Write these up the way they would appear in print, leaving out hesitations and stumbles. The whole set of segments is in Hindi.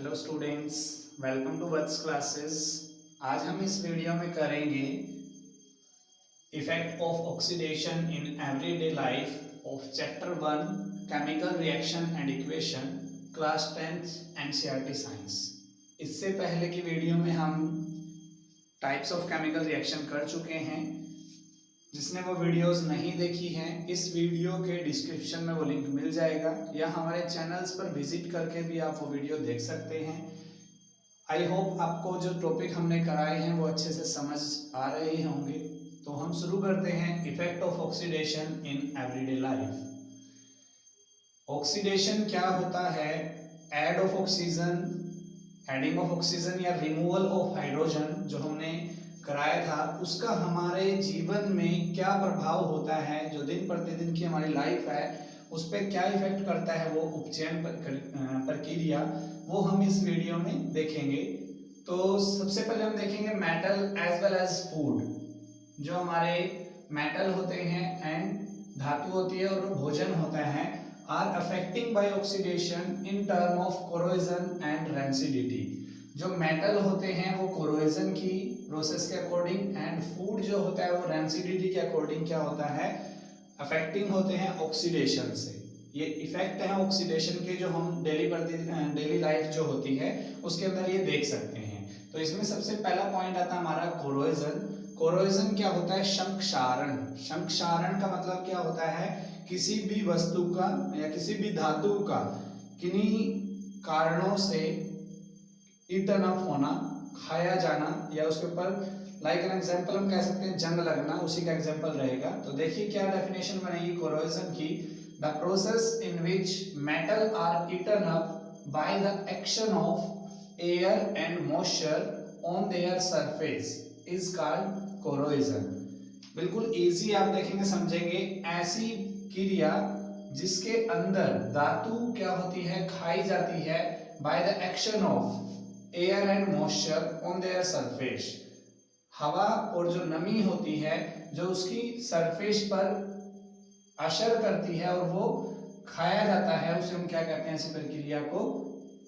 Hello students, welcome to Vats classes. आज हम इस वीडियो में करेंगे effect of oxidation in everyday life of chapter 1 chemical reaction and equation, class 10th NCERT science. इससे पहले की वीडियो में हम टाइप्स ऑफ केमिकल रिएक्शन कर चुके हैं। जिसने वो वीडियोस नहीं देखी हैं, इस वीडियो के डिस्क्रिप्शन में वो लिंक मिल जाएगा या हमारे चैनल्स पर विजिट करके भी आप वो वीडियो देख सकते हैं। आई होप आपको जो टॉपिक हमने कराए हैं वो अच्छे से समझ आ रहे होंगे। तो हम शुरू करते हैं effect of oxidation in everyday life. Oxidation क्या होता है? Add of oxygen, adding of oxygen या रिमूवल ऑफ हाइड्रोजन जो हमने कराया था, उसका हमारे जीवन में क्या प्रभाव होता है, जो दिन प्रतिदिन की हमारी लाइफ है उस पर क्या इफेक्ट करता है, वो उपचयन प्रक्रिया, वो हम इस वीडियो में देखेंगे। तो सबसे पहले हम देखेंगे metal as well as food. जो हमारे मेटल होते हैं एंड धातु होती है और भोजन होता है, are affecting by oxidation in term of corrosion and rancidity. जो मेटल होते हैं वो कोरोजन की प्रोसेस के अकॉर्डिंग एंड फूड जो होता है वो रेंसिडिटी के अकॉर्डिंग क्या होता है, अफेक्टिंग होते हैं ऑक्सीडेशन से। ये इफेक्ट है ऑक्सीडेशन के, जो हम डेली लाइफ जो होती है उसके अंदर ये देख सकते हैं। तो इसमें सबसे पहला पॉइंट आता है हमारा कोरोजन। कोरोजन क्या होता है? शंकक्षारण। शंकक्षारण का मतलब क्या होता है? किसी भी वस्तु का या किसी भी धातु का किन्हीं कारणों से ईटन अप होना, खाया जाना, या उसके ऊपर लाइक एन एग्जांपल हम कह सकते हैं जंग लगना, उसी का एग्जांपल रहेगा। तो देखिए क्या डेफिनेशन बनेगी कोरोजन की। The process in which metal are eaten up by the action of air and moisture on their surface is called corrosion. बिल्कुल इजी आप देखेंगे समझेंगे। ऐसी क्रिया जिसके अंदर धातु क्या होती है, खाई जाती है bye the action of air and moisture on their surface. हवा और जो नमी होती है जो उसकी सरफेस पर असर करती है और वो खाया जाता है, उसे हम क्या कहते हैं? ऐसी प्रक्रिया को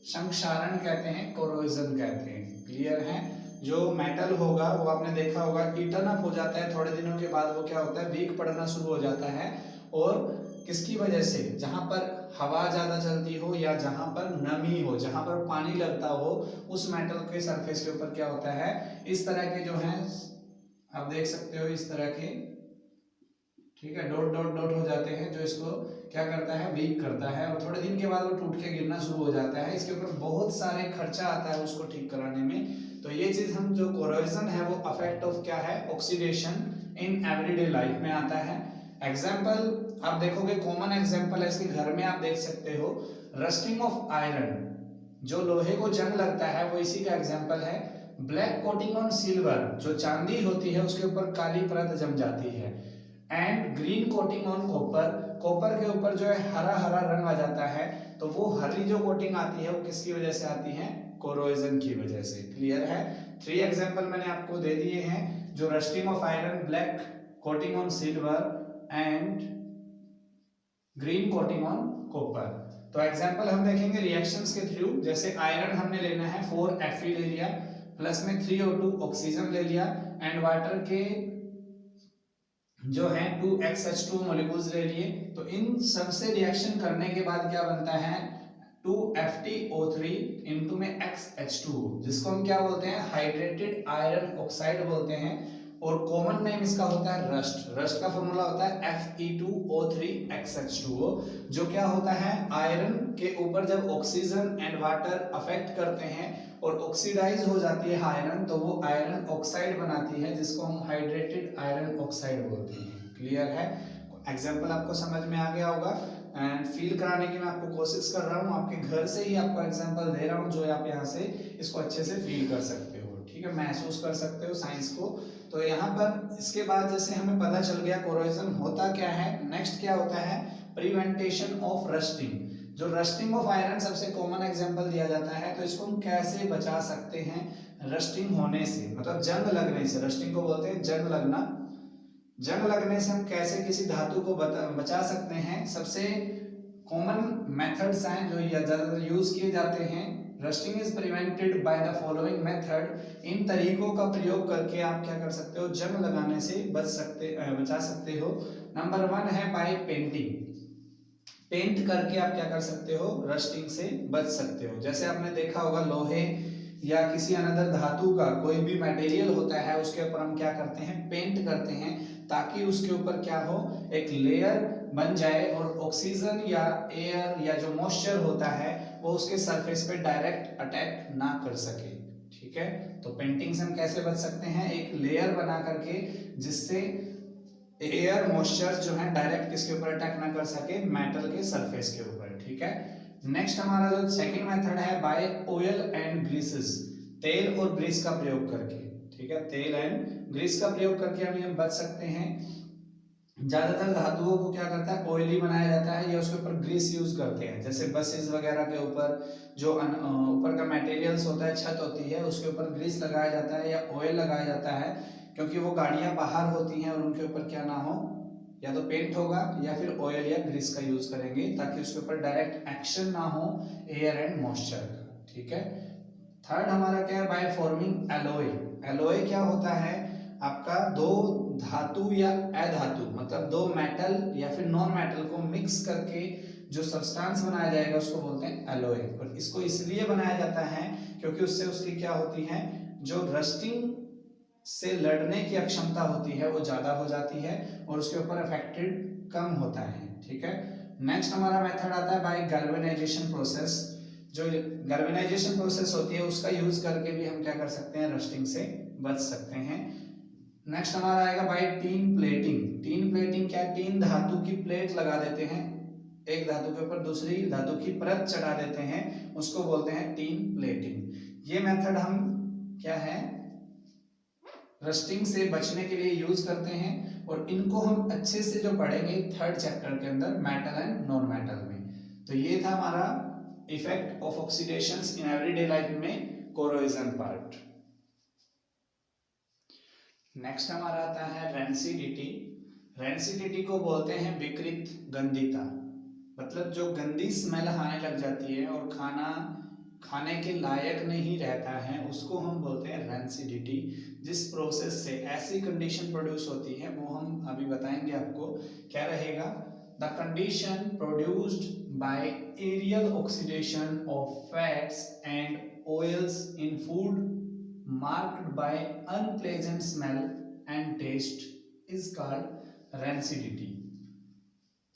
शंकक्षारण कहते हैं, कोरोजन कहते हैं। क्लियर है? जो मेटल होगा वो आपने देखा होगा ईटन अप हो जाता है, थोड़े दिनों के बाद वो क्या होता है, वीक पड़ना शुरू हो जाता है। और किसकी वजह से? जहां पर हवा ज्यादा चलती हो या जहां पर नमी हो, जहां पर पानी लगता हो, उस मेटल के सरफेस के ऊपर क्या होता है, इस तरह के जो हैं आप देख सकते हो, इस तरह के, ठीक है, डॉट डॉट डॉट हो जाते हैं, जो इसको क्या करता है, वीक करता है, और थोड़े दिन के बाद वो टूट के गिरना शुरू हो जाता है। इसके ऊपर बहुत सारे खर्चा आता है उसको ठीक कराने में। तो ये चीज हम जो कोरोजन है वो अफेक्ट ऑफ क्या है, ऑक्सीडेशन इन एवरीडे लाइफ में आता है। एग्जाम्पल आप देखोगे, कॉमन एग्जाम्पल है इसके, घर में आप देख सकते हो, रस्टिंग ऑफ आयरन। जो लोहे को जंग लगता है वो इसी का एग्जाम्पल है। ब्लैक कोटिंग ऑन सिल्वर, जो चांदी होती है उसके ऊपर काली परत जम जाती है। And green coating on copper, copper के ऊपर जो है हरा हरा रंग आ जाता है। तो वो हरी जो कोटिंग आती है वो किसकी वजह से आती है? कोरोजन की वजह से। क्लियर है? 3 एग्जाम्पल मैंने आपको दे दिए हैं, जो rusting of iron, black coating on silver and green coating on copper. तो एग्जांपल हम देखेंगे रिएक्शंस के थ्रू। जैसे आयरन हमने लेना है 4Fe ले लिया, प्लस में 3O2 ऑक्सीजन ले लिया, एंड वाटर के जो है 2XH2 मॉलिक्यूल्स ले लिए। तो इन सबसे रिएक्शन करने के बाद क्या बनता है, 2FeO3 इनटू में XH2, जिसको हम क्या बोलते हैं, हाइड्रेटेड आयरन ऑक्साइड बोलते हैं। और कॉमन नेम इसका होता है रस्ट। रस्ट का फॉर्मूला होता है Fe2O3XH2O। जो क्या होता है, आयरन के ऊपर जब ऑक्सीजन एंड वाटर अफेक्ट करते हैं और ऑक्सीडाइज हो जाती है आयरन, तो वो आयरन ऑक्साइड बनाती है, जिसको हम हाइड्रेटेड आयरन ऑक्साइड बोलते हैं। क्लियर है? एग्जाम्पल आपको समझ में आ गया होगा। एंड फील कराने की मैं आपको कोशिश कर रहा हूँ, आपके घर से ही आपको एग्जाम्पल दे रहा हूँ, जो आप यहाँ से इसको अच्छे से फील कर सकते हो, ठीक है, महसूस कर सकते हो साइंस को। तो यहाँ पर इसके बाद जैसे हमें पता चल गया कोरोजन होता क्या है, नेक्स्ट क्या होता है, प्रिवेंटेशन ऑफ रस्टिंग। जो रस्टिंग ऑफ आयरन सबसे कॉमन एग्जांपल दिया जाता है, तो इसको हम कैसे बचा सकते हैं रस्टिंग होने से, मतलब जंग लगने से। रस्टिंग को बोलते हैं जंग लगना। जंग लगने से हम कैसे किसी धातु को बचा सकते हैं? सबसे कॉमन मेथड्स हैं जो ज्यादातर यूज किए जाते हैं rusting is prevented by the following method. इन तरीकों का प्रयोग करके आप क्या कर सकते हो, जंग लगाने से बचा सकते हो। नंबर 1 है बाय पेंटिंग। पेंट करके आप क्या कर सकते हो, रस्टिंग से बच सकते हो। जैसे आपने देखा होगा लोहे या किसी अनदर धातु का कोई भी मटेरियल होता है, उसके ऊपर हम क्या करते हैं, पेंट करते हैं, ताकि उसके ऊपर क्या हो, एक लेयर बन जाए और ऑक्सीजन या एयर या जो मॉइस्चर होता है वो उसके सरफेस पे डायरेक्ट अटैक ना कर सके। ठीक है, तो पेंटिंग से हम कैसे बच सकते हैं, एक लेयर बना करके जिससे एयर मॉइस्चर जो है डायरेक्ट किसके ऊपर अटैक ना कर सके, मेटल के सरफेस के ऊपर। ठीक है, नेक्स्ट हमारा जो सेकंड मेथड है बाय ऑयल एंड ग्रीसेस, तेल और ग्रीस का प्रयोग करके। ठीक है, तेल एंड ग्रीस का प्रयोग करके हम बच सकते हैं। ज्यादातर धातुओं को क्या करता है, ऑयली बनाया जाता है या उसके ऊपर ग्रीस यूज करते हैं। जैसे बसेस वगैरह के ऊपर जो ऊपर का मटेरियल्स होता है, छत होती है, उसके ऊपर ग्रीस लगाया जाता है या ऑयल लगाया जाता है, क्योंकि वो गाड़ियां बाहर होती हैं और उनके ऊपर क्या ना हो, या तो पेंट होगा या फिर ऑयल या ग्रीस का यूज करेंगे, ताकि उसके ऊपर डायरेक्ट एक्शन ना हो एयर एंड मॉइस्चर का। ठीक है, थर्ड हमारा क्या है, बाय फॉर्मिंग एलॉय। एलॉय क्या होता है, आपका दो धातु या अधातु, मतलब दो मेटल या फिर नॉन मेटल को मिक्स करके जो सब्सटेंस बनाया जाएगा उसको बोलते हैं एलॉय। और इसको इसलिए बनाया जाता है क्योंकि उससे उसकी क्या होती है, जो रस्टिंग से लड़ने की अक्षमता होती है वो ज्यादा हो जाती है और उसके ऊपर अफेक्टेड कम होता है। ठीक है, नेक्स्ट हमारा मेथड आता है बाय गैल्वेनाइजेशन प्रोसेस। जो गैल्वेनाइजेशन प्रोसेस होती है उसका यूज करके भी हम क्या कर सकते हैं, रस्टिंग से बच सकते हैं। नेक्स्ट हमारा आएगा by tin plating. Tin plating क्या है, तीन धातु की प्लेट लगा देते हैं, एक धातु के ऊपर दूसरी धातु की परत चढ़ा देते हैं, उसको बोलते हैं टीन प्लेटिंग। ये मेथड हम क्या है, रस्टिंग से बचने के लिए यूज करते हैं और इनको हम अच्छे से जो पढ़ेंगे थर्ड चैप्टर के अंदर, मेटल एंड नॉन मेटल में। तो ये था हमारा effect of oxidations in everyday life में कोरोजन पार्ट। नेक्स्ट हमारा आता है रेंसिडिटी। रेंसिडिटी को बोलते हैं विकृत गंधिता, मतलब जो गंदी स्मेल आने लग जाती है और खाना खाने के लायक नहीं रहता है, उसको हम बोलते हैं रेंसिडिटी। जिस प्रोसेस से ऐसी कंडीशन प्रोड्यूस होती है वो हम अभी बताएंगे आपको क्या रहेगा। The condition produced by aerial oxidation of fats and oils in food marked by unpleasant smell and taste is called rancidity।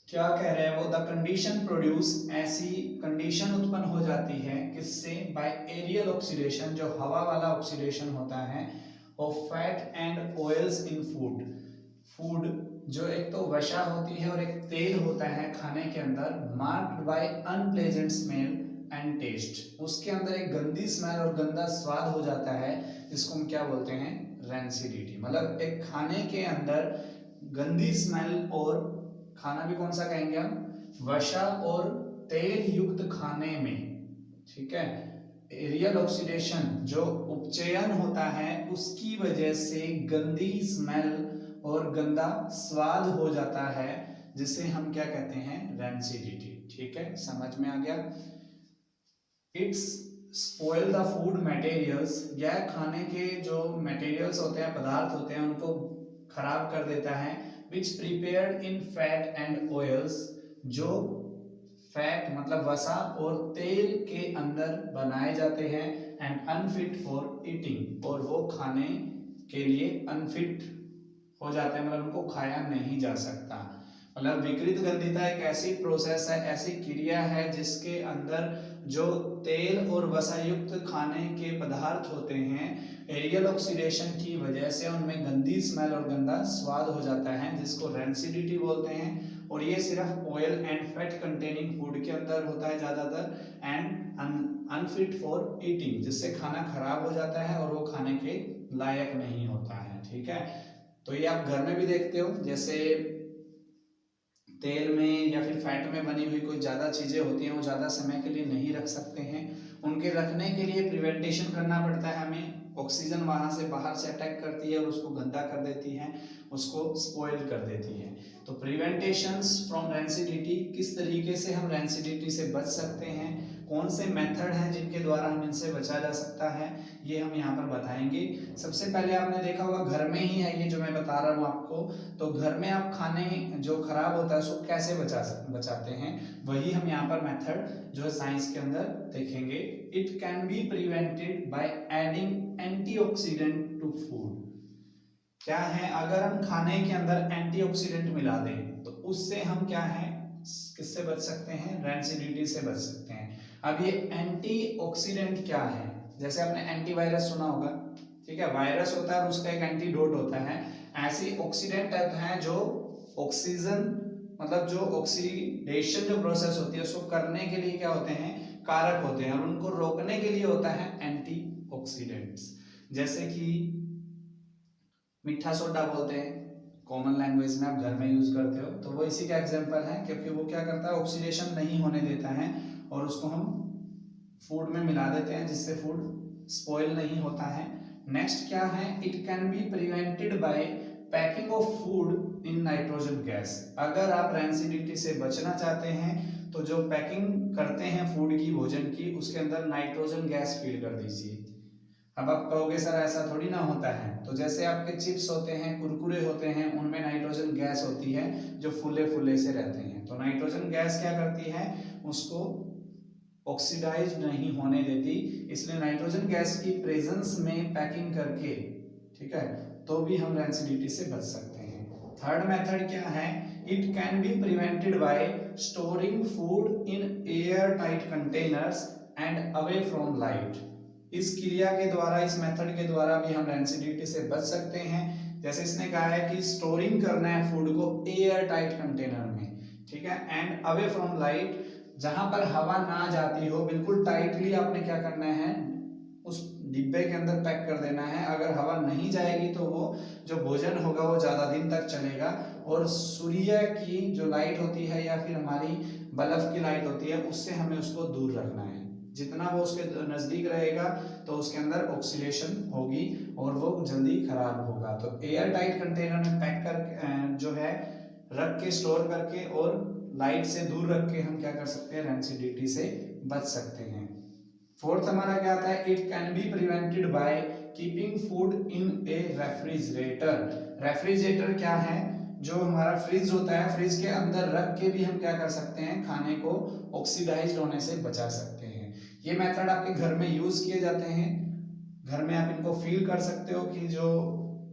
क्या कह रहे हैं वो, द कंडीशन प्रोड्यूस, ऐसी कंडीशन उत्पन्न हो जाती है किससे, बाय एरियल ऑक्सीडेशन, जो हवा वाला ऑक्सीडेशन होता है, of fat and oils in food. Food जो एक तो वसा होती है और एक तेल होता है खाने के अंदर, marked by unpleasant smell and taste, उसके अंदर एक गंदी स्मेल और गंदा स्वाद हो जाता है, जिसको हम क्या बोलते हैं, रेंसिडिटी। मतलब एक खाने के अंदर गंदी स्मेल, और खाना भी कौन सा कहेंगे हम, वसा और तेल युक्त खाने में। ठीक है, एरियल ऑक्सीडेशन जो उपचयन होता है उसकी वजह से गंदी स्मेल और गंदा स्वाद हो जाता है, जिसे हम क्या कहते हैं, रेंसिडिटी। ठीक है, समझ में आ गया। It's spoil the food materials, यह खाने के जो मटेरियल्स होते हैं, पदार्थ होते हैं, उनको खराब कर देता है। Which prepared in fat and oils, जो फैट मतलब वसा और तेल के अंदर बनाए जाते हैं, एंड अनफिट फॉर ईटिंग, और वो खाने के लिए अनफिट हो जाते हैं, मतलब उनको खाया नहीं जा सकता। मतलब विकृत गंधिता एक ऐसी प्रोसेस है, ऐसी क्रिया है जिसके अंदर जो तेल और वसायुक्त खाने के पदार्थ होते हैं, एरियल ऑक्सीडेशन की वजह से उनमें गंदी स्मेल और गंदा स्वाद हो जाता है, जिसको रेंसिडिटी बोलते हैं। और ये सिर्फ oil and fat containing food के अंदर होता है ज्यादातर, एंड अनफिट फॉर ईटिंग, जिससे खाना खराब हो जाता है और वो खाने के लायक नहीं होता है। ठीक है, तो ये आप घर में भी देखते हो, जैसे तेल में या फिर फैट में बनी हुई कोई ज़्यादा चीज़ें होती हैं, वो ज़्यादा समय के लिए नहीं रख सकते हैं, उनके रखने के लिए प्रिवेंटेशन करना पड़ता है हमें। ऑक्सीजन वहाँ से बाहर से अटैक करती है और उसको गंदा कर देती है, उसको स्पॉइल कर देती है। तो प्रिवेंटेशंस फ्रॉम रेंसिडिटी, किस तरीके से हम रेंसिडिटी से बच सकते हैं, कौन से मेथड हैं जिनके द्वारा हम इनसे बचा जा सकता है, ये हम यहाँ पर बताएंगे। सबसे पहले आपने देखा होगा घर में ही है ये जो मैं बता रहा हूँ आपको, तो घर में आप खाने जो खराब होता है उसको कैसे बचाते हैं, वही हम यहाँ पर मेथड जो है साइंस के अंदर देखेंगे। It can be prevented by adding antioxidant to food. क्या है, अगर हम खाने के अंदर एंटीऑक्सीडेंट मिला दें तो उससे हम क्या है, किससे बच सकते हैं, रैंसिडिटी से बच सकते हैं। अब ये एंटीऑक्सीडेंट क्या है, जैसे आपने एंटीवायरस सुना होगा, ठीक है, वायरस होता है और उसका एक एंटीडोट होता है। ऐसे ऑक्सीडेंट टाइप हैं जो ऑक्सीजन मतलब जो ऑक्सीडेशन जो प्रोसेस होती है उसको करने के लिए क्या होते हैं, कारक होते हैं, और उनको रोकने के लिए होता है एंटीऑक्सीडेंट्स। जैसे कि मीठा सोडा बोलते हैं, कॉमन लैंग्वेज में आप घर में यूज करते हो, तो वो इसी का एग्जांपल है, क्योंकि वो क्या करता है, ऑक्सीडेशन नहीं होने देता है और उसको हम फूड में मिला देते हैं जिससे फूड स्पॉइल नहीं होता है। नेक्स्ट क्या है, it can be prevented bye packing of food in nitrogen gas. अगर आप रैंसिडिटी से बचना चाहते हैं तो जो पैकिंग करते हैं फूड की, भोजन की, उसके अंदर नाइट्रोजन गैस फीड कर दीजिए। अब आप कहोगे सर ऐसा थोड़ी ना होता है, तो जैसे आपके चिप्स होते हैं, कुरकुरे होते हैं, उनमें नाइट्रोजन गैस होती है जो फूले फूले से रहते हैं, तो नाइट्रोजन गैस क्या करती है, उसको ऑक्सीडाइज नहीं होने देती, इसलिए नाइट्रोजन गैस की प्रेजेंस में पैकिंग करके, ठीक है, तो भी हम रैंसिडिटी से बच सकते हैं। थर्ड मेथड क्या है, it can be prevented bye storing food in air tight containers and away from light. इस क्रिया के द्वारा, इस मेथड के द्वारा भी हम रैंसिडिटी से बच सकते हैं। जैसे इसने कहा है कि स्टोरिंग करना है फूड को एयर टाइट कंटेनर में, ठीक है, एंड अवे फ्रॉम लाइट, जहां पर हवा ना जाती हो, बिल्कुल टाइटली आपने क्या करना है, उस डिब्बे के अंदर पैक कर देना है। अगर हवा नहीं जाएगी तो वो जो भोजन होगा वो ज्यादा दिन तक चलेगा, और सूर्य की जो लाइट होती है या फिर हमारी बल्ब की लाइट होती है उससे हमें उसको दूर रखना है। जितना वो उसके नजदीक रहेगा तो उसके अंदर ऑक्सीडेशन होगी और वो जल्दी खराब होगा। तो एयर टाइट कंटेनर में पैक कर जो है रख के, स्टोर करके और लाइट से दूर रख के हम क्या कर सकते हैं, रैंसिडिटी से बच सकते हैं। फोर्थ हमारा क्या आता है, it can be prevented by keeping food in A refrigerator. Refrigerator क्या है, जो हमारा फ्रिज होता है, फ्रिज के अंदर रख के भी हम क्या कर सकते हैं, खाने को ऑक्सीडाइज्ड होने से बचा सकते हैं। ये मेथड आपके घर में यूज किए जाते हैं, घर में आप इनको फील कर सकते हो कि जो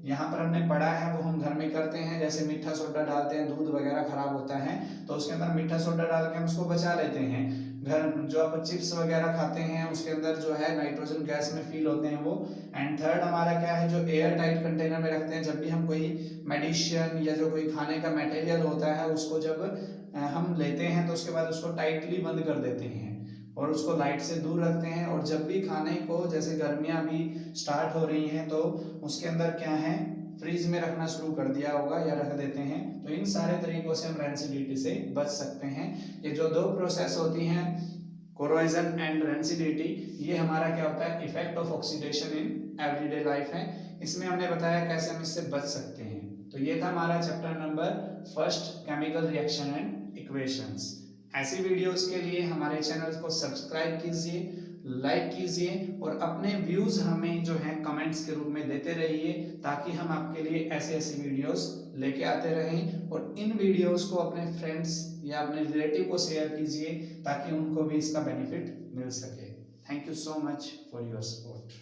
यहाँ पर हमने पढ़ा है वो हम घर में करते हैं। जैसे मीठा सोडा डालते हैं, दूध वगैरह खराब होता है तो उसके अंदर मीठा सोडा डाल के हम उसको बचा लेते हैं। घर जो आप चिप्स वगैरह खाते हैं उसके अंदर जो है नाइट्रोजन गैस में फील होते हैं वो। एंड थर्ड हमारा क्या है, जो एयर टाइट कंटेनर में रखते हैं, जब भी हम कोई मेडिसिन या जो कोई खाने का मटेरियल होता है उसको जब हम लेते हैं तो उसके बाद उसको टाइटली बंद कर देते हैं और उसको लाइट से दूर रखते हैं। और जब भी खाने को, जैसे गर्मियां भी स्टार्ट हो रही हैं तो उसके अंदर क्या है, फ्रीज में रखना शुरू कर दिया होगा या रख देते हैं। तो इन सारे तरीकों से हम रैंसिडिटी से बच सकते हैं। ये जो दो प्रोसेस होती हैं, कोरोजन एंड रैंसिडिटी, ये हमारा क्या होता है, effect of oxidation in everyday life है। इसमें हमने बताया कैसे हम इससे बच सकते हैं। तो ये था हमारा chapter number first, chemical reaction and equations. ऐसी वीडियोस के लिए हमारे चैनल को सब्सक्राइब कीजिए, लाइक कीजिए और अपने व्यूज हमें जो है कमेंट्स के रूप में देते रहिए, ताकि हम आपके लिए ऐसे ऐसी वीडियोस लेके आते रहें। और इन वीडियोस को अपने फ्रेंड्स या अपने रिलेटिव को शेयर कीजिए ताकि उनको भी इसका बेनिफिट मिल सके। Thank you so much for your support.